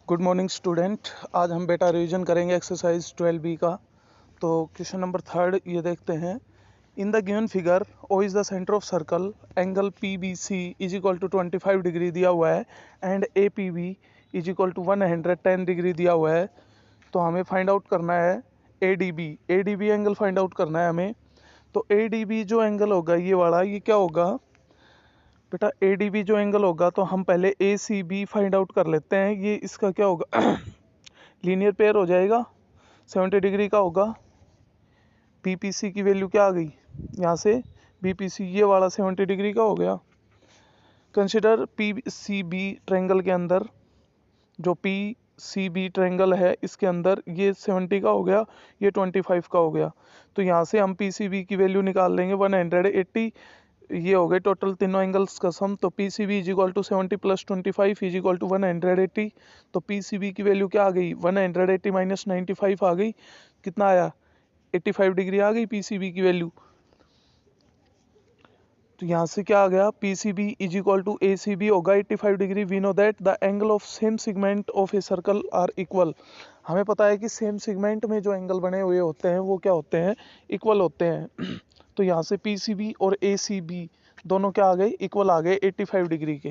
Good morning student. आज हम बेटा रिवीजन करेंगे एक्सरसाइज 12B का। तो क्वेश्चन नंबर 3 ये देखते हैं। In the given figure O is the centre of circle, angle P B C is equal to 25 degree दिया हुआ है and A P B is equal to 110 degree दिया हुआ है। तो हमें फाइंड आउट करना है A D B angle find out करना है हमें। तो ए डी बी जो एंगल होगा ये वाला, ये क्या होगा बेटा? ए डी बी जो एंगल होगा तो हम पहले ए सी बी फाइंड आउट कर लेते हैं। ये इसका क्या होगा? लीनियर पेयर हो जाएगा, 70 डिग्री का होगा। पी पी सी की वैल्यू क्या आ गई यहाँ से? बी पी सी ये वाला 70 डिग्री का हो गया। Consider P C B triangle के अंदर, जो पी सी बी ट्रायंगल है इसके अंदर ये 70 का हो गया, ये 25 का हो गया। तो यहाँ से हम पी सी बी की वैल्यू निकाल लेंगे 180। ये हो गए टोटल तीनों एंगल्स का सम। तो P C B is equal to 70 plus 25 is equal to 180। तो पी सी बी की वैल्यू क्या आ गई? 180 माइनस 95 आ गई। कितना आया? 85 डिग्री आ गई पी सी बी की वैल्यू। तो यहाँ से क्या आ गया? P C B is equal to A C B होगा 85 degree. We know that the angle of same segment of a circle are equal. हमें पता है कि सेम सेगमेंट में जो एंगल बने हुए होते हैं वो क्या होते हैं? इक्वल होते हैं। तो यहाँ से पी सी बी और ए सी बी दोनों क्या आ गए? इक्वल आ गए 85 डिग्री के।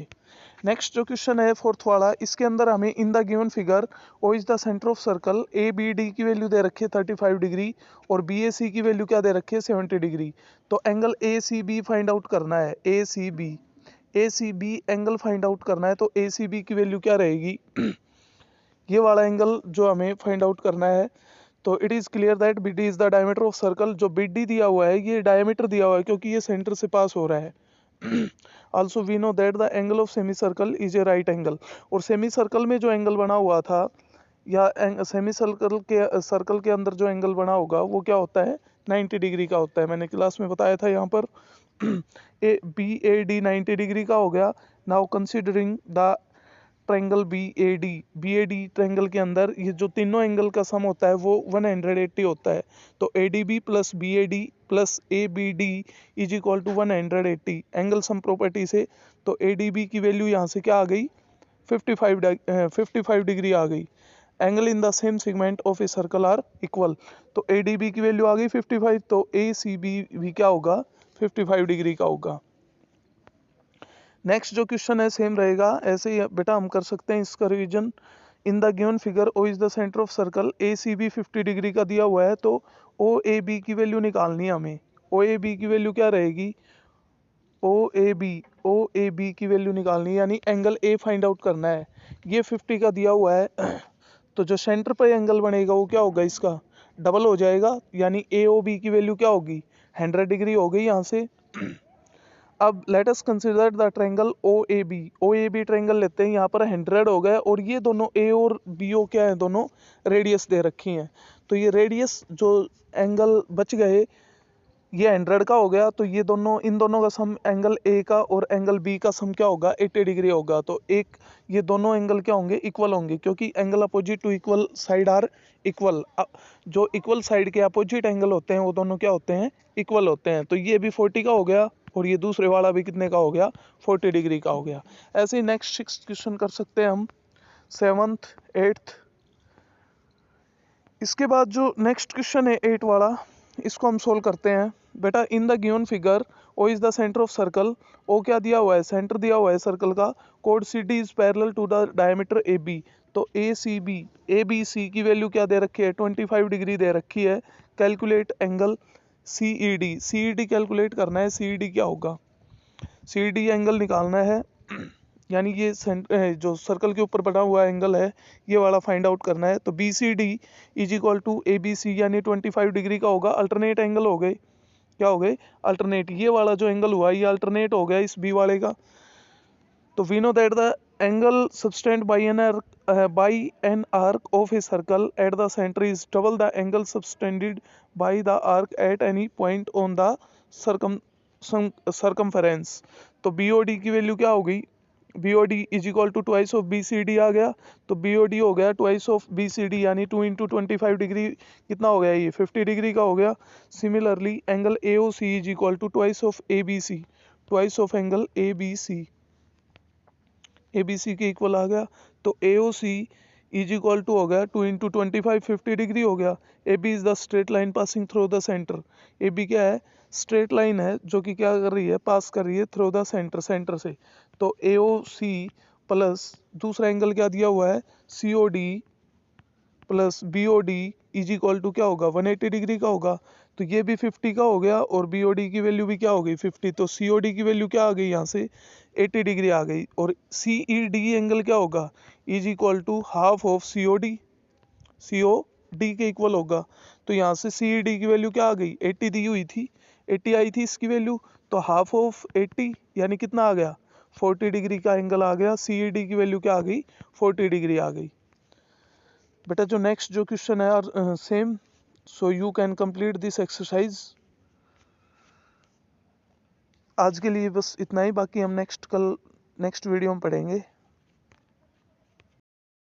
नेक्स्ट जो क्वेश्चन है फोर्थ वाला, इसके अंदर हमें in the given figure O is the centre of circle, A B D की वैल्यू दे रखी है 35 डिग्री और बी ए सी की वैल्यू क्या दे रखी है? 70 डिग्री। तो angle A C B find out करना है। A C B angle find out करना है। तो ए सी बी की वैल्यू क्या रहेगी? ये वाला एंगल जो हमें फाइंड आउट करना है। तो it is clear that B D is the diameter of circle. जो बी डी दिया हुआ है ये डायमीटर दिया हुआ है क्योंकि ये सेंटर से पास हो रहा है। also we know that the angle of semicircle is a right angle। और सेमी सर्कल में जो एंगल बना हुआ था या सेमी सर्कल के अंदर जो एंगल बना होगा वो क्या होता है? 90 डिग्री का होता है। मैंने क्लास में बताया था यहाँ पर। A B A D 90 degree का हो गया। Now considering the triangle B A D triangle के अंदर ये जो तीनों एंगल का सम होता है वो 180 होता है। तो A D B plus B A D plus A B D is equal to 180 angle sum property से। तो ए डी बी की वैल्यू यहाँ से क्या आ गई? 55 डिग्री आ गई। Angle in the same segment of a circle are equal. तो ए डी बी की वैल्यू आ गई 55। तो ए सी बी भी क्या होगा? 55 डिग्री का होगा। नेक्स्ट जो क्वेश्चन है सेम रहेगा, ऐसे ही बेटा हम कर सकते हैं इसका revision. In the given figure O is the centre of circle, A C B 50 degree का दिया हुआ है। तो ओ ए बी की वैल्यू निकालनी है हमें। ओ ए बी की वैल्यू क्या रहेगी? ओ ए बी की वैल्यू निकालनी है, यानी एंगल ए फाइंड आउट करना है। ये 50 का दिया हुआ है। तो जो सेंटर पर एंगल बनेगा वो क्या होगा? इसका डबल हो जाएगा, यानी ए ओ बी की वैल्यू क्या होगी? 100 डिग्री हो गई यहाँ से। अब let us consider the triangle O A B triangle लेते हैं। यहाँ पर 100 हो गए और ये दोनों ए और बी ओ क्या है? दोनों रेडियस दे रखी हैं। तो ये रेडियस जो एंगल बच गए ये 100 का हो गया। तो ये दोनों, इन दोनों का सम एंगल ए का और एंगल बी का सम क्या होगा? 80 डिग्री होगा। तो एक ये दोनों एंगल क्या होंगे? इक्वल होंगे, क्योंकि angle opposite to equal side are equal. जो इक्वल साइड के अपोजिट एंगल होते हैं वो दोनों क्या होते हैं? इक्वल होते हैं। तो ये भी 40 का हो गया और ये दूसरे वाला भी कितने का हो गया? 40 डिग्री का हो गया। ऐसे ही नेक्स्ट 6 क्वेश्चन कर सकते हैं हम, 7th 8th। इसके बाद जो नेक्स्ट क्वेश्चन है 8 वाला, इसको हम सोल्व करते हैं। बेटा in the given figure O is the centre of circle. O क्या दिया हुआ है? सेंटर दिया हुआ है सर्कल का। कोड C D is parallel to the diameter A B. तो ए बी सी की वैल्यू क्या दे रखी है? 25 डिग्री दे रखी है। Calculate angle C E D calculate करना है। सी ई डी क्या होगा? सी डी एंगल निकालना है, यानी ये जो सर्कल के ऊपर बना हुआ एंगल है ये वाला फाइंड आउट करना है। तो B C D is equal to A B C, यानी 25 डिग्री का होगा। अल्टरनेट एंगल हो गए, क्या हो गए? अल्टरनेट। ये वाला जो एंगल हुआ ये अल्टरनेट हो गया इस बी वाले का। तो we know that the angle subtended by an arc of a circle at the centre is double the angle subtended by the arc at any point on the circumference. तो B O D की value क्या हो गई? B O D is equal to twice of B C D आ गया। तो B O D हो गया twice of B C D, यानी 2 इंटू 25 डिग्री कितना हो गया? ये 50 डिग्री का हो गया। Similarly angle A O C is equal to twice of A B C, twice of angle A B C के इक्वल आ गया। तो A O C is equal to हो गया 2 इंटू 25 50 डिग्री हो गया। A B is the straight line passing through the centre. A B क्या है, स्ट्रेट लाइन है जो कि क्या कर रही है, पास कर रही है थ्रू द सेंटर, सेंटर से। तो ए ओ सी प्लस दूसरा एंगल क्या दिया हुआ है, C O D plus B O D is equal to क्या होगा, 180 डिग्री का होगा। तो ये भी 50 का हो गया और बी ओ डी की वैल्यू भी क्या हो गई 50। तो सी ओ डी की वैल्यू क्या आ गई यहाँ से 80 डिग्री आ गई। और सी ई डी एंगल क्या होगा, is equal to half of C O D, C O D के इक्वल होगा। तो यहाँ से सी ई डी की वैल्यू क्या आ गई, 80 दी हुई थी, 80 आई थी इसकी वैल्यू। तो हाफ ऑफ 80 यानी कितना आ गया, 40 डिग्री का एंगल आ गया। सी ई डी की वैल्यू क्या आ गई, 40 डिग्री आ गई। बेटा जो नेक्स्ट जो क्वेश्चन है same, so you can complete this exercise. आज के लिए बस इतना ही, बाकी हम कल नेक्स्ट वीडियो में पढ़ेंगे।